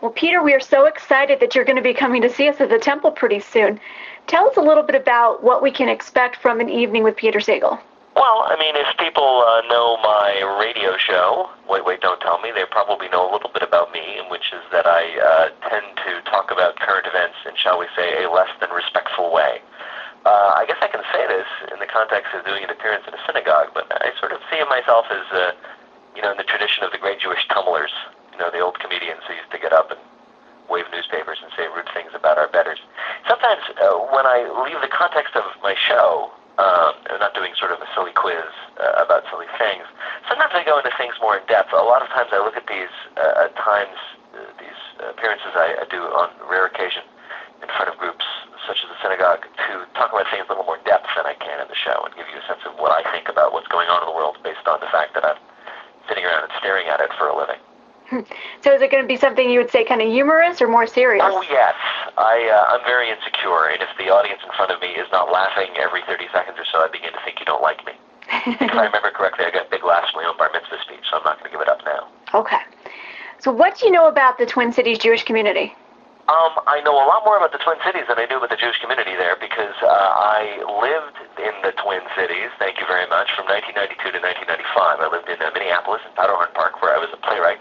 Well, Peter, we are so excited that you're going to be coming to see us at the temple pretty soon. Tell us a little bit about what we can expect from an evening with Peter Sagal. Well, I mean, if people know my radio show, Wait, Don't Tell Me, they probably know a little bit about me, which is that I tend to talk about current events in, shall we say, a less than respectful way. I guess I can say this in the context of doing an appearance in a synagogue, but I sort of see myself as, in the tradition of the great Jewish tumblers, the old comedians who used to get up and wave newspapers and say rude things about our betters. Sometimes when I leave the context of my show, I'm not doing sort of a silly quiz about silly things, sometimes I go into things more in depth. A lot of times I look at these these appearances I do on rare occasion in front of groups such as the synagogue to talk about things a little more depth than I can in the show and give you a sense of what I think about what's going on in the world based on the fact that I'm sitting around and staring at it for a living. So is it going to be something you would say kind of humorous or more serious? Oh, yes. I'm very insecure, and if the audience in front of me is not laughing every 30 seconds or so, I begin to think you don't like me. If I remember correctly, I got big laughs from my own bar mitzvah speech, so I'm not going to give it up now. Okay. So what do you know about the Twin Cities Jewish community? I know a lot more about the Twin Cities than I do about the Jewish community there because I lived in the Twin Cities, thank you very much, from 1992 to 1995. I lived in Minneapolis in Powderhorn Park where I was a playwright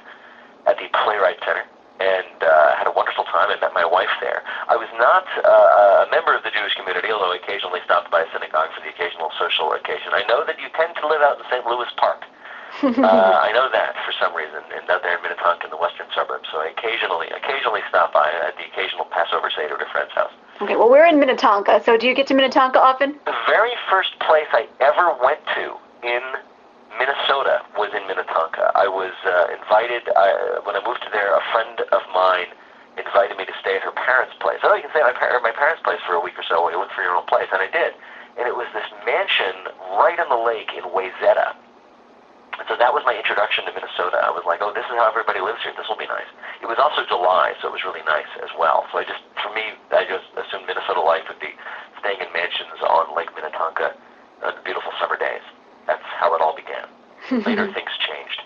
at the Playwright Center and had a wonderful time. I met my wife there. I was not a member of the Jewish community, although I occasionally stopped by a synagogue for the occasional social occasion. I know that you tend to live out in St. Louis Park. I know that for some reason, and out there in Minnetonka in the western suburbs. So I occasionally stop by at the occasional Passover Seder at a friend's house. Okay, well, we're in Minnetonka, so do you get to Minnetonka often? The very first place I ever went to in Minnesota was in Minnetonka. I was invited, when I moved to there, a friend of mine invited me to stay at her parents' place. Oh, you can stay at my parents' place for a week or so while you look for your own place, and I did. And it was this mansion right on the lake in Wayzata. And so that was my introduction to Minnesota. I was like, oh, this is how everybody lives here. This will be nice. It was also July, so it was really nice as well. So I just assumed Minnesota life would be staying in mansions on Lake Minnetonka on beautiful summer days. That's how it all began. Later, things changed.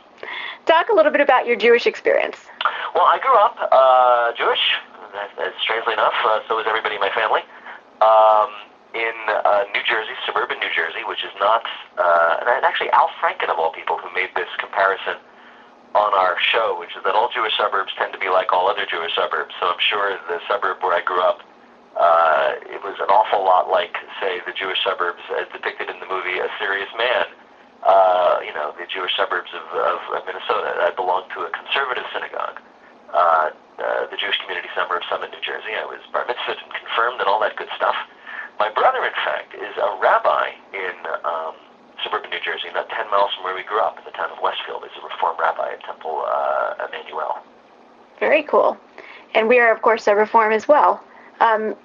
Talk a little bit about your Jewish experience. Well, I grew up Jewish, strangely enough. So was everybody in my family. In New Jersey, suburban New Jersey, which is not, and actually Al Franken, of all people, who made this comparison on our show, which is that all Jewish suburbs tend to be like all other Jewish suburbs. So I'm sure the suburb where I grew up, it was an awful lot like, say, the Jewish suburbs as depicted in the movie A Serious Man, the Jewish suburbs of Minnesota. I belonged to a conservative synagogue, the Jewish Community Center of Summit, New Jersey. I was bar mitzvahed and confirmed and all that good stuff. My brother, in fact, is a rabbi in suburban New Jersey, not 10 miles from where we grew up, in the town of Westfield. He's a Reform rabbi at Temple Emmanuel. Very cool. And we are, of course, a Reform as well.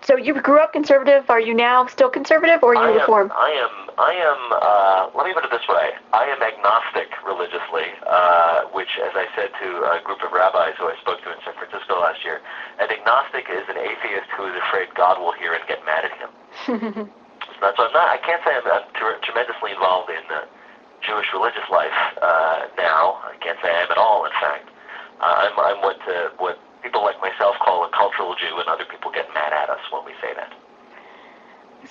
So you grew up conservative. Are you now still conservative, or are you Reform? I am, let me put it this way. I am agnostic religiously, which, as I said to a group of rabbis who I spoke to in San Francisco last year, an agnostic is an atheist who is afraid God will hear and get mad at him. So I can't say I'm tremendously involved in Jewish religious life now. I can't say I am at all, in fact. I'm what people like myself call a cultural Jew, and other people get mad at us when we say that.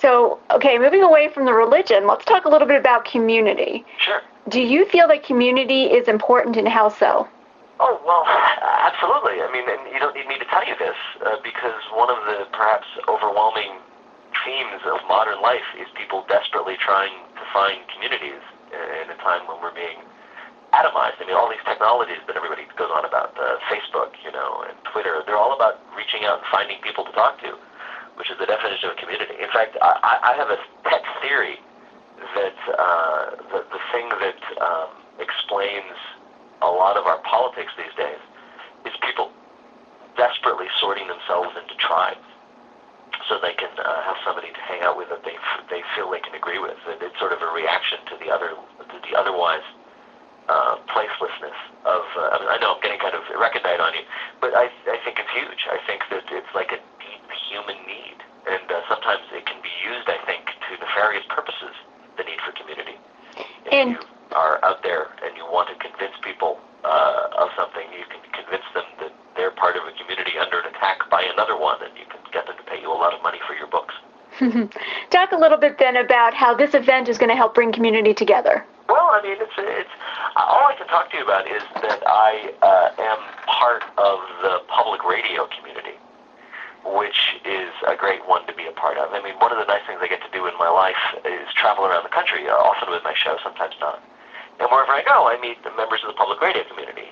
So, okay, moving away from the religion, let's talk a little bit about community. Sure. Do you feel that community is important, and how so? Oh, well, absolutely. I mean, and you don't need me to tell you this, because one of the perhaps overwhelming themes of modern life is people desperately trying to find communities in a time when we're being atomized. I mean, all these technologies that everybody goes on about, Facebook, and Twitter, they're all about reaching out and finding people to talk to, which is the definition of a community. In fact, I have a pet theory that the thing that explains a lot of our politics these days is people desperately sorting themselves into tribes so they can have somebody to hang out with that they feel they can agree with. It's sort of a reaction to the otherwise placelessness of, I know I'm getting kind of recondite on you, but I think it's huge. I think that it's like a deep human need, and sometimes it can be used, I think, to nefarious purposes, the need for community. If you are out there and you want to convince people of something, you can convince them that they're part of a community community under an attack by another one, and you can get them to pay you a lot of money for your books. Talk a little bit then about how this event is going to help bring community together. Well, I mean, it's all I can talk to you about is that I am part of the public radio community, which is a great one to be a part of. I mean, one of the nice things I get to do in my life is travel around the country, often with my show, sometimes not. And wherever I go, I meet the members of the public radio community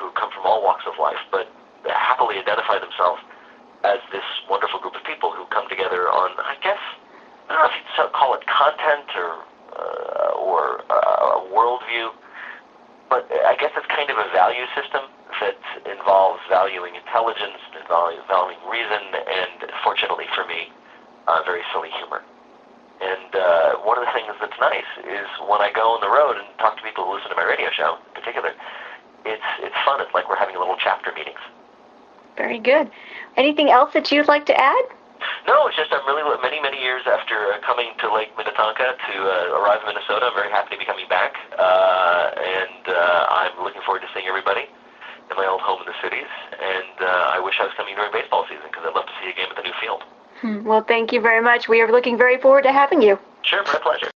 who come from all walks of life, but happily identify themselves as this wonderful group of people who come together on, I guess, I don't know if you'd call it content or a worldview, but I guess it's kind of a value system that involves valuing intelligence, valuing reason, and fortunately for me, very silly humor. And one of the things that's nice is when I go on the road and talk to people who listen to my radio show in particular, it's fun. It's like we're having little chapter meetings. Very good. Anything else that you'd like to add? No, it's just I'm really, many years after coming to Lake Minnetonka to arrive in Minnesota, I'm very happy to be coming back, and I'm looking forward to seeing everybody in my old home in the cities, and I wish I was coming during baseball season because I'd love to see a game at the new field. Well, thank you very much. We are looking very forward to having you. Sure, my pleasure.